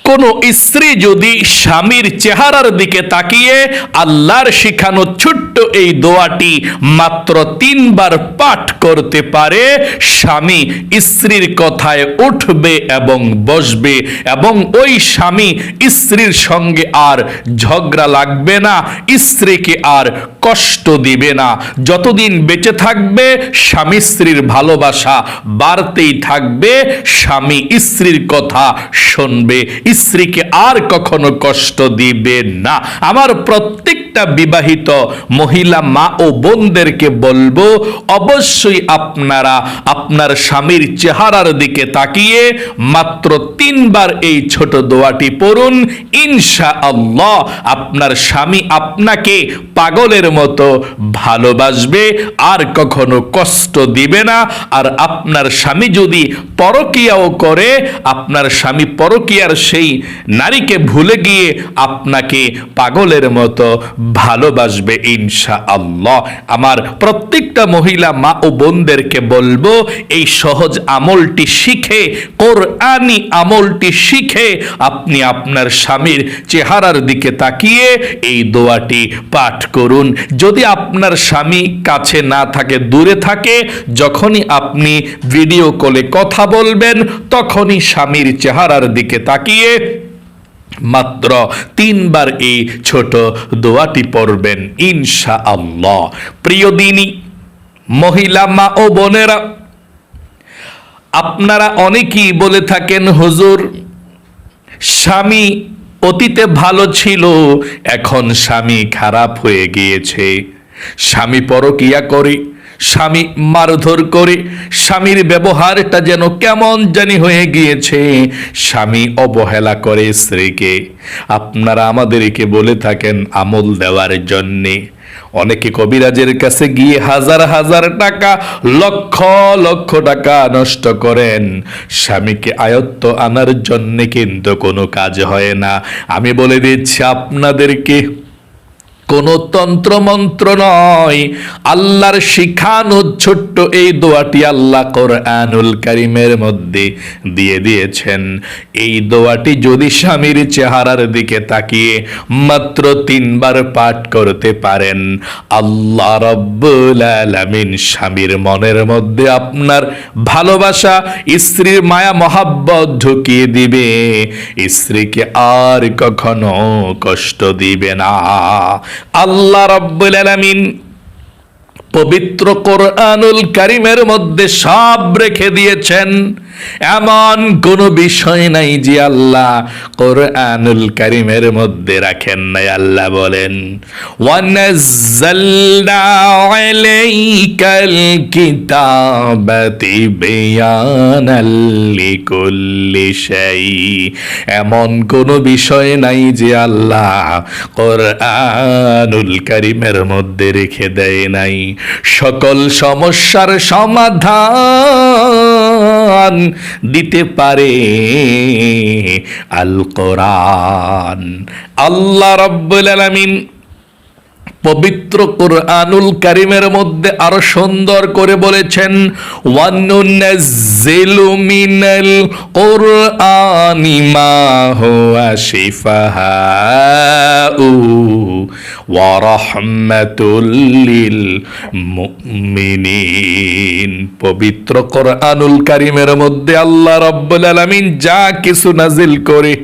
কোন স্ত্রী যদি স্বামীর চেহারার দিকে তাকিয়ে আল্লাহর শিখানো ছোট্ট এই দোয়াটি মাত্র 3 বার পাঠ করতে পারে, স্বামী স্ত্রীর কথায় উঠবে এবং বসবে, এবং ওই স্বামী স্ত্রীর সঙ্গে আর ঝগড়া লাগবে না, স্ত্রীকে আর কষ্ট দিবে না। যতদিন বেঁচে থাকবে স্বামী স্ত্রীর ভালোবাসা বাড়তেই থাকবে, স্বামী স্ত্রীর কথা শুনবে, স্ত্রীকে আর কখনো কষ্ট দিবে না। আমার প্রত্যেকটা বিবাহিত মহিলা মা ও বোনদেরকে বলবো, অবশ্যই আপনারা আপনার স্বামীর চেহারার দিকে তাকিয়ে মাত্র 3 বার এই ছোট দোয়াটি পড়ুন। ইনশাআল্লাহ আপনার স্বামী আপনাকে পাগলের মতো ভালোবাসবে, আর কখনো কষ্ট দিবে না। আর আপনার স্বামী যদি পরকীয়াও করে, আপনার স্বামী পরকীয়ার সেই নারীকে ভুলে গিয়ে আপনাকে পাগলের মতো ভালোবাসবে ইনশাআল্লাহ। আমার প্রত্যেকটা মহিলা মা ও বোনদেরকে বলবো, এই সহজ আমলটি শিখে, কোরআনি আমলটি শিখে আপনি আপনার স্বামীর চেহারার দিকে তাকিয়ে এই দোয়াটি পাঠ করুন। যদি আপনার স্বামী কাছে না থাকে, দূরে থাকে, যখনই আপনি ভিডিও কলে কথা বলবেন তখনই স্বামীর চেহারার দিকে তাকিয়ে মাত্র 3 বার এই ছোট দোয়াটি পড়বেন ইনশাআল্লাহ। প্রিয় দিনী মহিলা মা ও বোনেরা, আপনারা অনেকেই বলে থাকেন, হুজুর স্বামী অতীতে ভালো ছিল, এখন স্বামী খারাপ হয়ে গিয়েছে, স্বামী পরকীয়া করে, স্বামী মারধর করে, স্বামীর ব্যবহারটা যেন কেমন জানি হয়ে গিয়েছে, স্বামী অবহেলা করে স্ত্রীকে। আপনারা আমাদেরকে বলে থাকেন আমল দেওয়ার জন্যে। অনেকে কবিরাজের কাছে গিয়ে হাজার হাজার টাকা, লক্ষ লক্ষ টাকা নষ্ট করেন স্বামীকে আয়ত্ত আনার জন্যে, কিন্তু কোনো কাজ হয় না। আমি বলে দিচ্ছি আপনাদেরকে, কোনো তন্ত্রমন্ত্র নয়, আল্লাহর শিখানো ছোট্ট এই দোয়াটি আল্লাহ কোরআনুল কারীমের মধ্যে দিয়ে দিয়েছেন। এই দোয়াটি যদি স্বামীর চেহারার দিকে তাকিয়ে মাত্র 3 বার পাঠ করতে পারেন, আল্লাহ রাব্বুল আলামিন স্বামীর মনের মধ্যে আপনার ভালোবাসা, স্ত্রীর মায়া মহাব্বত ঢুকিয়ে দিবে, স্ত্রীকে আর কখনো কষ্ট দিবে না। আল্লাহ রাব্বুল আলামিন পবিত্র কোরআনুল কারীমের মধ্যে সব রেখে দিয়েছেন। এমন কোন বিষয় নাই যে আল্লাহ কোরআনুল কারীমের মধ্যে রাখেন নাই। আল্লাহ বলেন, ওয়ানাজ্জালনা আলাইকাল কিতাবা তিবয়ানাল লিকুল্লি শাই। এমন কোন বিষয় নাই যে আল্লাহ কোরআনুল কারীমের মধ্যে রেখে দেয় নাই। সকল সমস্যার সমাধান দিতে পারে আল কোরআন। আল্লাহ রাব্বুল আলামিন পবিত্র কোরআনুল কারীমের মধ্যে আরো সুন্দর করে বলেছেন, ওয়ানুনাজ্জিলু মিনাল কোরআনি মা হুয়া শিফাউ ওয়া রাহমাতুল লিল মুমিনিন। পবিত্র কোরআনুল কারীমের মধ্যে আল্লাহ রাব্বুল আলামিন যা কিছু নাজিল করে,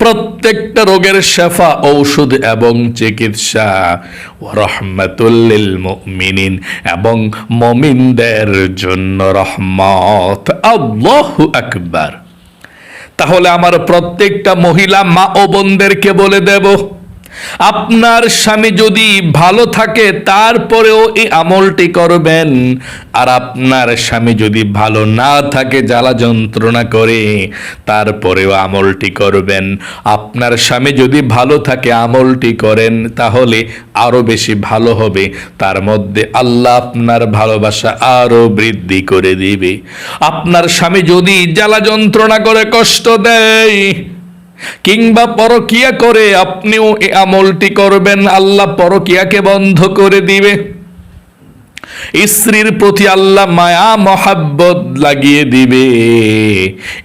প্রত্যেকটা রোগের শেফা, ঔষধ এবং চিকিৎসা, রাহমাতুল লিল মুমিনিন, এবং মুমিনদের জন্য রহমত। আল্লাহু আকবার। তাহলে আমার প্রত্যেকটা মহিলা মা ও বোনদেরকে বলে দেব, আপনার স্বামী যদি ভালো থাকে তারপরেও এই আমলটি করবেন, আর আপনার স্বামী যদি ভালো না থাকে, জ্বালা যন্ত্রণা করে, তারপরেও আমলটি করবেন। আপনার স্বামী যদি ভালো থাকে আমলটি করেন, তাহলে আরো বেশি ভালো হবে। তার মধ্যে আল্লাহ আপনার ভালোবাসা আরো বৃদ্ধি করে দিবে। আপনার স্বামী যদি জ্বালা যন্ত্রণা করে কষ্ট দেয়, কিংবা পরকীয়া করে, আপনিও এই আমলটি করবেন, আল্লাহ পরকীয়াকে বন্ধ করে দিবে। স্ত্রীর প্রতি আল্লাহ মায়া মহাব্বত লাগিয়ে দিবে।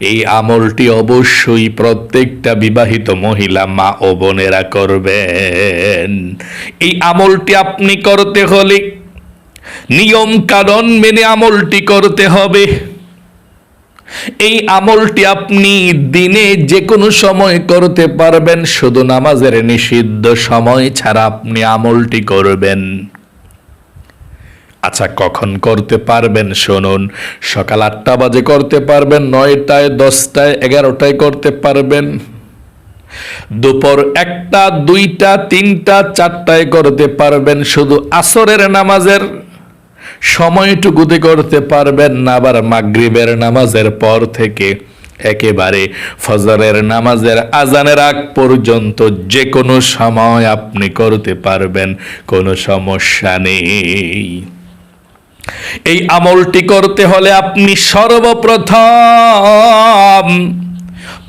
এই আমলটি অবশ্যই প্রত্যেকটা বিবাহিত মহিলা মা ও বোনেরা করবেন। এই আমলটি আপনি করতে হলে নিয়ম কানুন মেনে আমলটি করতে হবে। এই আমলটি আপনি দিনে যে কোনো সময় করতে পারবেন, শুধু নামাজের নিষিদ্ধ সময় ছাড়া আপনি আমলটি করবেন। আচ্ছা, কখন করতে পারবেন শুনুন। সকাল 8টা বাজে করতে পারবেন, 9টায়, 10টায়, 11টায় করতে পারবেন। দুপুর 1টা, 2টা, 3টা, 4টায় করতে পারবেন। শুধু আসরের নামাজের সময়টুকুতে করতে পারবেন না, আবার মাগরিবের নামাজের পর থেকে একেবারে ফজরের নামাজের আজানের আগ পর্যন্ত যে কোনো সময় আপনি করতে পারবেন, কোনো সমস্যা নেই। এই আমলটি করতে হলে আপনি সর্বপ্রথম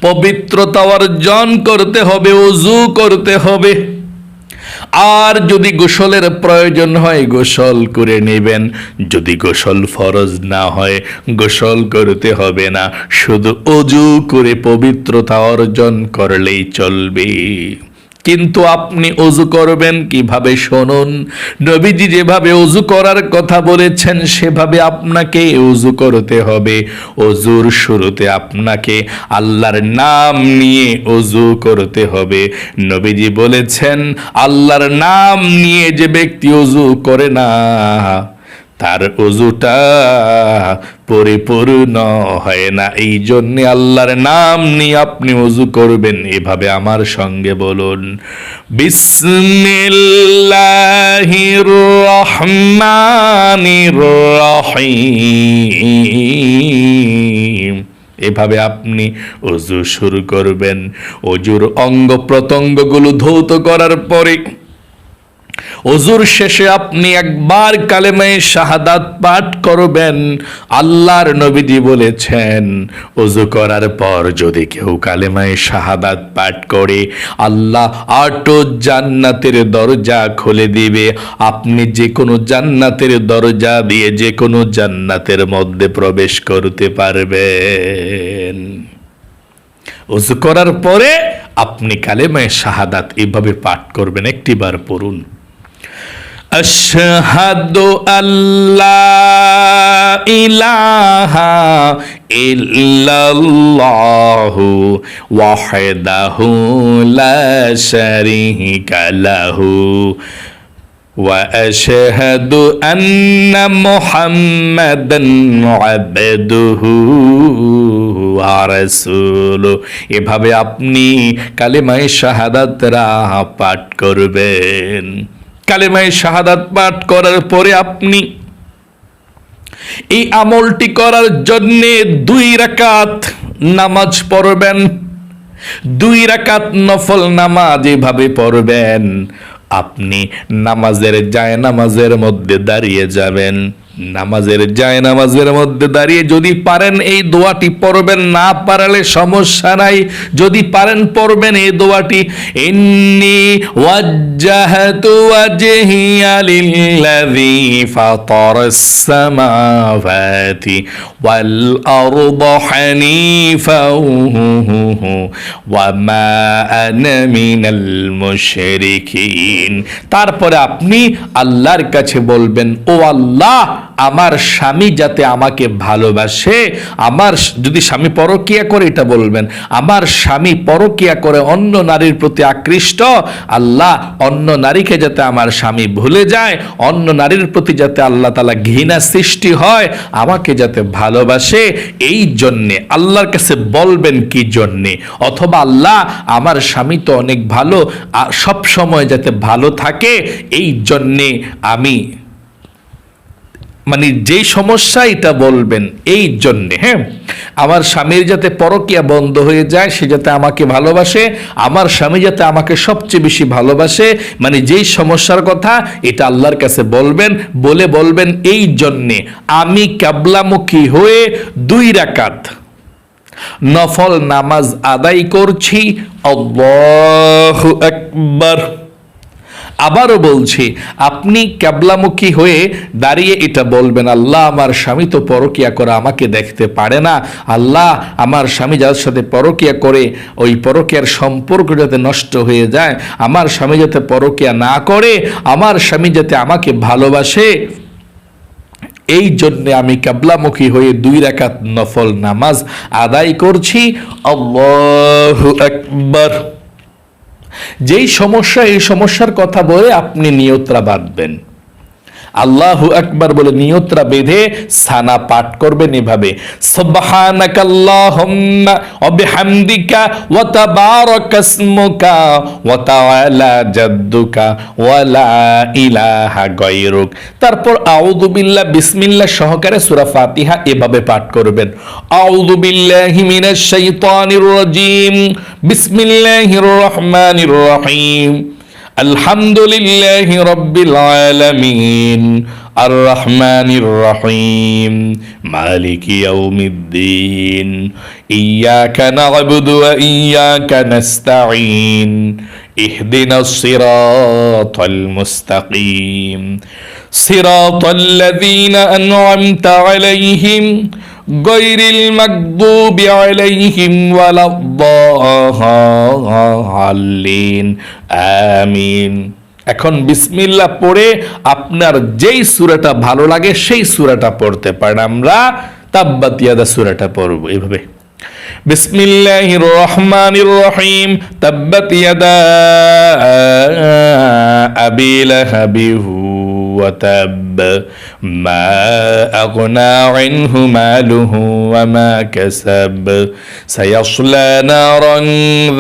পবিত্রতা অর্জন করতে হবে, ওযু করতে হবে। আর যদি গোসলের প্রয়োজন হয় গোসল করে নেবেন। যদি গোসল ফরজ না হয় গোসল করতে হবে না, শুধু ওযু করে পবিত্রতা অর্জন করলেই চলবে। কিন্তু আপনি ওযু করবেন কিভাবে শুনুন। নবীজি যেভাবে ওযু করার কথা বলেছেন সেভাবে আপনাকে ওযু করতে হবে। ওযুর শুরুতে আপনাকে আল্লাহর নাম নিয়ে ওযু করতে হবে। নবীজি বলেছেন, আল্লাহর নাম নিয়ে যে ব্যক্তি ওযু করে না তার ওযুটা পরিপূর্ণ হয় না। এই জন্য আল্লাহর নাম নিয়ে আপনি ওযু করবেন। এভাবে আমার সঙ্গে বলুন, বিসমিল্লাহির রহমানির রহিম। এভাবে আপনি ওযু শুরু করবেন। ওযুর অঙ্গ প্রত্যঙ্গগুলো ধৌত করার পরে ওযুর শেষে আপনি একবার কালেমায়ে শাহাদাত পাঠ করবেন। আল্লাহর নবীজি বলেছেন, ওযু করার পর যদি কেউ কালেমায়ে শাহাদাত পাঠ করে আল্লাহ 8 জান্নাতের দরজা খুলে দিবে। আপনি যে কোনো জান্নাতের দরজা দিয়ে যে কোনো জান্নাতের মধ্যে প্রবেশ করতে পারবেন। ওযু করার পরে আপনি কালেমায়ে শাহাদাত এভাবে পাঠ করবেন। একটিবার পড়ুন, আশহাদু আল্লা ইলাহা ইল্লাল্লাহু ওয়াহদাহু লা শারীকা লাহু ওয়া আশহাদু আন্না মুহাম্মাদান আবদুহু ওয়া রাসূলুহু। এভাবে আপনি কালেমায়ে শাহাদাতরা পাঠ করবেন। কালেমায়ে শাহাদাত পাঠ করার পরে আপনি এই আমলটি করার জন্যে 2 রাকাত নামাজ পড়বেন। 2 রাকাত নফল নামাজ এভাবে পড়বেন। আপনি নামাজের জায়নামাজের মধ্যে দাঁড়িয়ে যাবেন। নামাজের জায়নামাজের মধ্যে দাঁড়িয়ে যদি পারেন এই দোয়াটি পড়বেন, না পারলে সমস্যা নাই। যদি পারেন পড়বেন এই দোয়াটি, ইন্নী ওয়াজ্জাহতু ওয়াজহিয়া লিল্লাযী ফাতারাস সামাওয়াতি ওয়াল আরদা হানিফাও ওয়া মা আনা মিনাল মুশরিকিন। তারপরে আপনি আল্লাহর কাছে বলবেন, ও আল্লাহ, আমার স্বামী যাতে আমাকে ভালোবাসে। আমার যদি স্বামী পরকীয়া করে এটা বলবেন, আমার স্বামী পরকীয়া করে অন্য নারীর প্রতি আকৃষ্ট, আল্লাহ অন্য নারীকে যাতে আমার স্বামী ভুলে যায়, অন্য নারীর প্রতি যাতে আল্লাহ তাআলা ঘৃণা সৃষ্টি হয়, আমাকে যাতে ভালোবাসে। এই জন্যে আল্লাহর কাছে বলবেন কি জন্যে, অথবা আল্লাহ আমার স্বামী তো অনেক ভালো, সব সময় যাতে ভালো থাকে, এই জন্যে আমি মানে যেই সমস্যা এটা বলবেন এই জন্যে, হ্যাঁ, আমার স্বামীর যাতে পরকীয়া বন্ধ হয়ে যায়, সে যাতে আমাকে ভালোবাসে, আমার স্বামী যাতে আমাকে সবচেয়ে বেশি ভালোবাসে, মানে যেই সমস্যার কথা এটা আল্লাহর কাছে বলবেন। বলে বলবেন, এই জন্যে আমি কিবলামুখী হয়ে 2 রাকাত নফল নামাজ আদায় করছি। আল্লাহু আকবার। আবারও বলছি, আপনি ক্যাবলামুখী হয়ে দাঁড়িয়ে এটা বলবেন, আল্লাহ আমার স্বামী তো পরকিয়া করে আমাকে দেখতে পারে না, আল্লাহ আমার স্বামী যার সাথে পরকিয়া করে ওই পরকিয়ার সম্পর্ক যাতে নষ্ট হয়ে যায়, আমার স্বামী যাতে পরকিয়া না করে, আমার স্বামী যাতে আমাকে ভালোবাসে, এই জন্য আমি কিবলামুখী হয়ে 2 রাকাত নফল নামাজ আদায় করছি। আল্লাহু আকবার। যেই সমস্যা, এই সমস্যার কথা বলে আপনি নিয়তরা বাঁধবেন, আল্লাহু আকবার বলে নিয়তরা বেঁধে সানা পাঠ করবেন এভাবে, সুবহানাকাল্লাহুম্মা ওয়া বিহামদিকা ওয়া তাবারাকাসমুকা ওয়া তাআলা জাদ্দুকা ওয়া লা ইলাহা গায়রুক। তারপর আউযু বিল্লাহ বিসমিল্লাহ সহকারে সূরা ফাতিহা এভাবে পাঠ করবেন, আউযু বিল্লাহি মিনাশ শাইতানির রাজীম, বিসমিল্লাহির রহমানির রহিম, আলহামদুলিল্লাহি রাব্বিল আলামিন, আর রহমানির রহিম, মালিকি ইয়াউমিদ্দিন, ইয়াকা না'বুদু ওয়া ইয়াকা নাস্তাঈন, ইহদিনাস সিরাতাল মুস্তাকিম, সিরাতাল্লাযীনা আন'আমতা আলাইহিম গায়রিল মাগদুবি আলাইহিম ওয়ালাদ-দাল্লিন, আমিন। এখন বিসমিল্লাহ পড়ে আপনার যেই সূরাটা ভালো লাগে সেই সূরাটা পড়তে পারেন। আমরা তাব্বাত ইয়াদা সূরাটা পড়ব এভাবে, বিসমিল্লাহির রহমানির রহিম, তাব্বাত ইয়াদা আবি লাহাবিহু ওয়া তাব, মা আগনা আনহু মালুহু ওয়া মা কাসাব, সায়াসলা নারান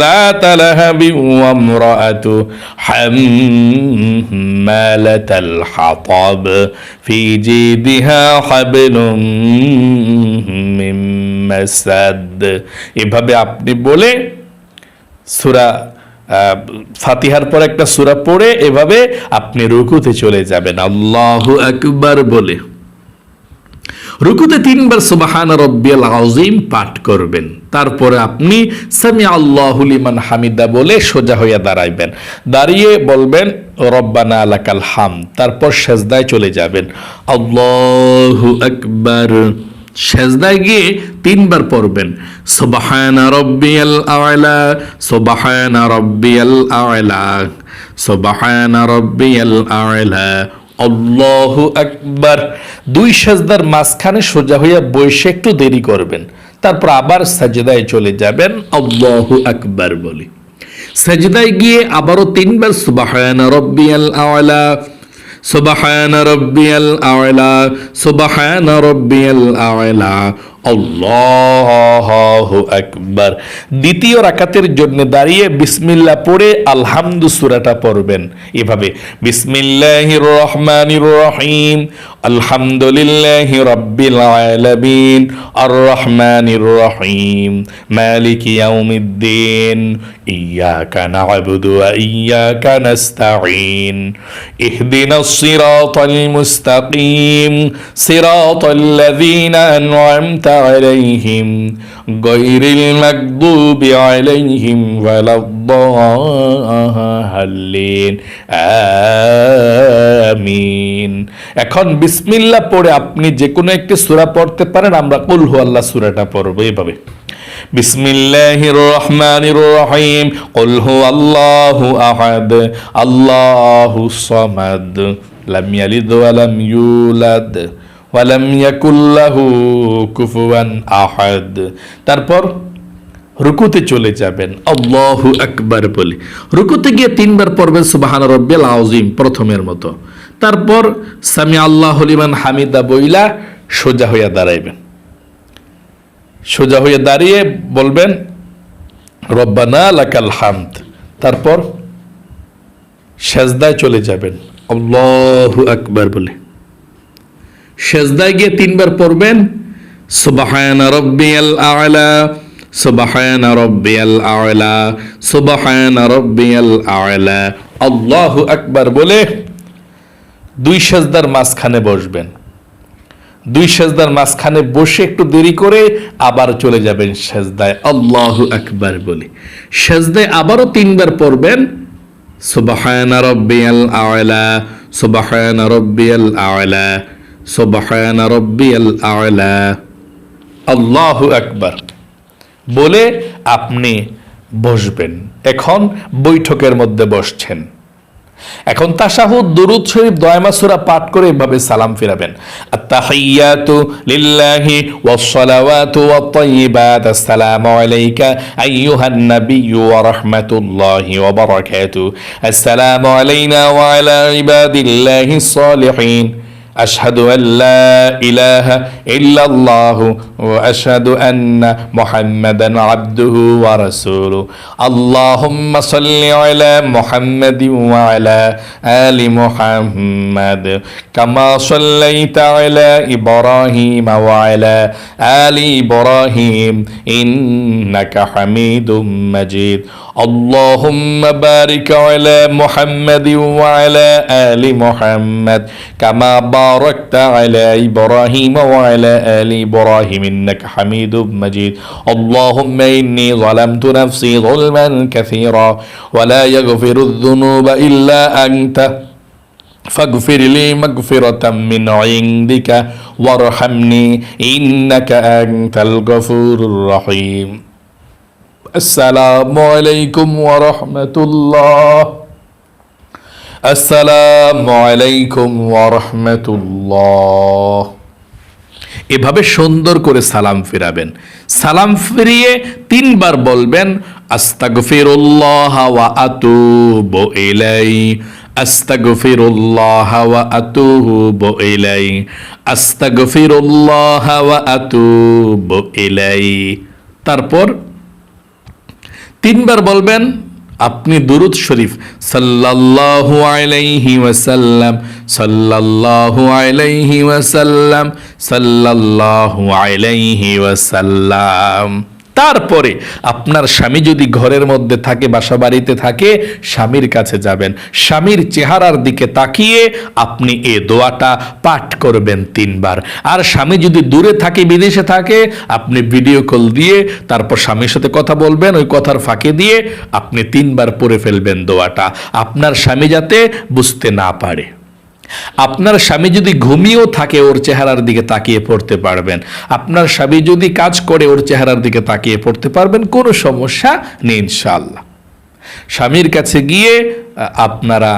যাতা লাহাবিন ওয়া ইমরাআতু হাম্মালাতাল হাতাব, ফি জিদিহা হাবলুম মিন মাসাদ। এভাবে আপনি বলে সূরা ফাতিহার পর একটা সূরা পড়ে এভাবে আপনি রুকুতে চলে যাবেন, আল্লাহু আকবার বলে। রুকুতে 3 বার সুবহানা রাব্বিয়াল আযীম পাঠ করবেন। তারপরে আপনি সামি আল্লাহু লিমান হামিদা বলে সোজা হইয়া দাঁড়াইবেন, দাঁড়িয়ে বলবেন রব্বানা লাকাল হামদ। তারপর সেজদায় চলে যাবেন, আল্লাহু আকবার। সেজদায় গিয়ে 3 বার পড়বেন, সুবহানা রাব্বিয়াল আ'লা, সুবহানা রাব্বিয়াল আ'লা, সুবহানা রাব্বিয়াল আ'লা, আল্লাহু আকবার। 2 সেজদার মাঝখানে সোজা হইয়া বসে একটু দেরি করবেন, তারপর আবার সাজদায় চলে যাবেন আল্লাহু আকবার বলে। সাজদায় গিয়ে আবারও 3 বার সুবহানা রাব্বিয়াল আ'লা, সুবহানা রাব্বিয়াল আ'লা, সুবহানা রাব্বিয়াল আ'লা, আল্লাহু আকবার। দ্বিতীয় রাকাতের জন্য দাঁড়িয়ে বিসমিল্লাহ পড়ে আলহামদু সূরাটা পড়বেন এভাবে, বিসমিল্লাহির রহমানির রহিম, আলহামদুলিল্লাহি রাব্বিল আলামিন, আর রহমানির রহিম, মালিকি ইয়াউমিদ্দিন, ইয়াকা না'বুদু ওয়া ইয়াকা নাস্তাঈন, ইহদিনাস সিরাতাল মুস্তাকিম, সিরাতাল্লাযীনা আন'আমতা عليهم غير المغضوب عليهم ولا الضالين আমিন। এখন বিসমিল্লাহ পড়ে আপনি যে কোনো একটি সূরা পড়তে পারেন। আমরা কুল হুয়াল্লাহ সূরাটা পড়ব এভাবে, বিসমিল্লাহির রহমানির রহিম, কুল হুয়াল্লাহু আহাদ, আল্লাহুস সামাদ, লাম ইয়ালিদ ওয়া লাম ইউলাদ ওয়ালাম ইয়াকুল লাহু কুফুয়ান আহাদ। তারপর রুকুতে চলে যাবেন আল্লাহু আকবার বলে। রুকুতে গিয়ে 3 বার পড়বেন সুবহানা রাব্বিয়াল আযীম প্রথমের মতো। তারপর সামি আল্লাহু লিমান হামিদা বইলা সোজা হইয়া দাঁড়াইবেন। সোজা হইয়া দাঁড়িয়ে বলবেন রব্বানা লাকাল হামদ। তারপর সেজদায় চলে যাবেন আল্লাহু আকবার বলে। সেজদায় গিয়ে 3 বার পড়বেন সুবহানা রাব্বিয়াল আ'লা, সুবহানা রাব্বিয়াল আ'লা, সুবহানা রাব্বিয়াল আ'লা, আল্লাহু আকবার বলে 2 সেজদার মাঝখানে বসবেন। 2 সেজদার মাঝখানে বসে একটু দেরি করে আবার চলে যাবেন সেজদায় আল্লাহু আকবার বলে। সেজদায় আবারও 3 বার পড়বেন সুবহানা রাব্বিয়াল আ'লা, সুবহানা রাব্বিয়াল আ'লা, সুবহানা রাব্বিয়াল আ'লা। আল্লাহু আকবার বলে আপনি বসবেন। এখন বৈঠকের মধ্যে বসছেন। এখন তাশাহুদ, দুরূদ শরীফ, দোয়া সূরা পাঠ করে এভাবে সালাম ফিরাবেন। আত-তাহিয়াতু লিল্লাহি ওয়াস-সালাওয়াতু ওয়াত-তাইয়্যিবাত, আসসালামু আলাইকা আইয়ুহান নাবিয়্যু ওয়া রাহমাতুল্লাহি ওয়া বারাকাতুহু, আসসালামু আলাইনা ওয়া আলা ইবাদিল্লাহিস সালিহিন, আশহাদু আল্লা ইলাহা ইল্লাল্লাহু ওয়া আশহাদু আন্না মুহাম্মাদান আবদুহু ওয়া রাসূলুহু, আল্লাহুম্মা সাল্লি আলা মুহাম্মাদিন ওয়া আলা আলি মুহাম্মাদ কামা সাল্লাইতা আলা ইব্রাহিম ওয়া আলা আলি ইব্রাহিম ইন্নাকা হামিদুম মাজিদ, আল্লাহুম্মা বারিক আলা মুহাম্মাদিন ওয়া আলা আলি মুহাম্মাদ কামা باركت على إبراهيم وعلى آل إبراهيم إنك حميد مجيد، اللهم إني ظلمت نفسي ظلما كثيرا ولا يغفر الذنوب إلا أنت فاغفر لي مغفرة من عندك وارحمني إنك أنت الغفور الرحيم. السلام عليكم ورحمة الله। আসসালামু আলাইকুম ওয়া রাহমাতুল্লাহ। এভাবে সুন্দর করে সালাম ফিরাবেন। সালাম ফিরিয়ে 3 বার বলবেন আস্তাগফিরুল্লাহ ওয়া আতুবু ইলাইহি, আস্তাগফিরুল্লাহ ওয়া আতুবু ইলাইহি, আস্তাগফিরুল্লাহ ওয়া আতুবু ইলাইহি। তারপর 3 বার বলবেন আপনি দুরূদ শরীফ সাল্লাল্লাহু আলাইহি ওয়াসাল্লাম, সাল্লাল্লাহু আলাইহি ওয়াসাল্লাম, সাল্লাল্লাহু আলাইহি ওয়াসাল্লাম। তারপরে আপনার স্বামী যদি ঘরের মধ্যে থাকে, বাসা বাড়িতে থাকে, স্বামীর কাছে যাবেন। স্বামীর চেহারার দিকে তাকিয়ে আপনি এই দোয়াটা পাঠ করবেন 3 বার। আর স্বামী যদি দূরে থাকে, বিদেশে থাকে, আপনি ভিডিও কল দিয়ে তারপর স্বামীর সাথে কথা বলবেন। ওই কথার ফাঁকে দিয়ে আপনি 3 বার পড়ে ফেলবেন দোয়াটা, আপনার স্বামী যাতে বুঝতে না পারে। আপনার স্বামী যদি ঘুমিয়েও থাকে, ওর চেহারার দিকে তাকিয়ে পড়তে পারবেন। আপনার স্বামী যদি কাজ করে, ওর চেহারার দিকে তাকিয়ে পড়তে পারবেন, কোনো সমস্যা নেই ইনশাআল্লাহ। স্বামীর কাছে গিয়ে আপনারা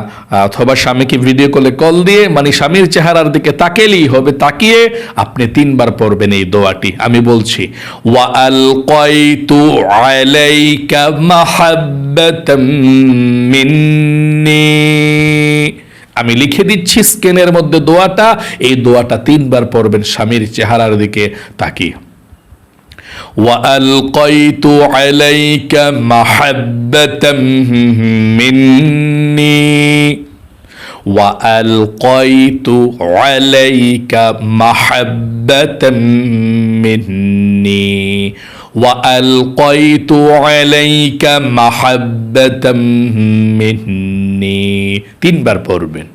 অথবা স্বামীকে ভিডিও কলে কল দিয়ে, মানে স্বামীর চেহারার দিকে তাকালেই হবে, তাকিয়ে আপনি 3 বার পড়বেন এই দোয়াটি। আমি বলছি, ওয়া আলকাইতু আলাইকা মাহাব্বাতাম মিন্নি, আমি লিখে দিচ্ছি স্ক্রিনের মধ্যে দোয়াটা। এই দোয়াটা 3 বার পড়বেন স্বামীর চেহারার দিকে তাকিয়ে। ওয়া আলকাইতু আলাইকা মাহাব্বাতাম মিন্নি, ওয়া আলকাইতু আলাইকা মাহাব্বাতাম মিন্নি, ওয়া আলকাইতু আলাইকা মাহাব্বাতাম মিন্নি। 3 বার পড়বেন,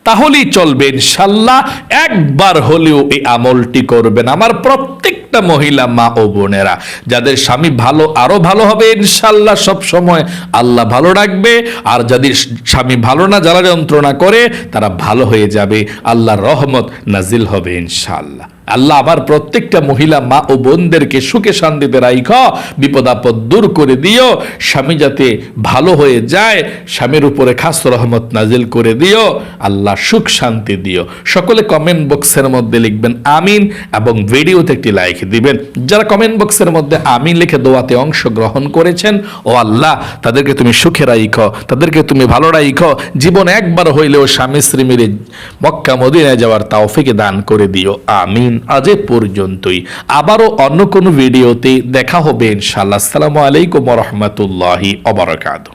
তাহলেই চলবে ইনশাআল্লাহ। একবার হলেও এই আমলটি করবেন। আমার প্রত্যেকটা মহিলা মা ও বোনেরা, যাদের স্বামী ভালো, আরো ভালো হবে ইনশাআল্লাহ। সব সময় আল্লাহ ভালো রাখবে। আর যাদের স্বামী ভালো না, যারা যন্ত্রণা করে, তারা ভালো হয়ে যাবে। আল্লাহর রহমত নাজিল হবে ইনশাআল্লাহ। আল্লাহ আমার প্রত্যেকটা মহিলা মা ও বোনদেরকে সুখে শান্তিতে রাখো, বিপদ আপদ দূর করে দিও। স্বামী যাতে ভালো হয়ে যায়, স্বামীর উপরে খাস রহমত নাজিল করে দিও। আল্লাহ সুখ শান্তি দিও। সকলে কমেন্ট বক্সের মধ্যে লিখবেন আমিন এবং ভিডিওতে একটি লাইক দিবেন। যারা কমেন্ট বক্সের মধ্যে আমিন লিখে দোয়াতে অংশগ্রহণ করেছেন, ও আল্লাহ তাদেরকে তুমি সুখে রাখো, তাদেরকে তুমি ভালো রাখো। জীবন একবার হইলেও স্বামী স্ত্রী মিলে মক্কা মদিনায় যাওয়ার তৌফিক দান করে দিও, আমিন। আজ পর্যন্তই, আবারও অন্য কোনো ভিডিওতে দেখা হবে ইনশাআল্লাহ। আসসালামু আলাইকুম ওয়া রাহমাতুল্লাহি ওয়া বারাকাতুহু।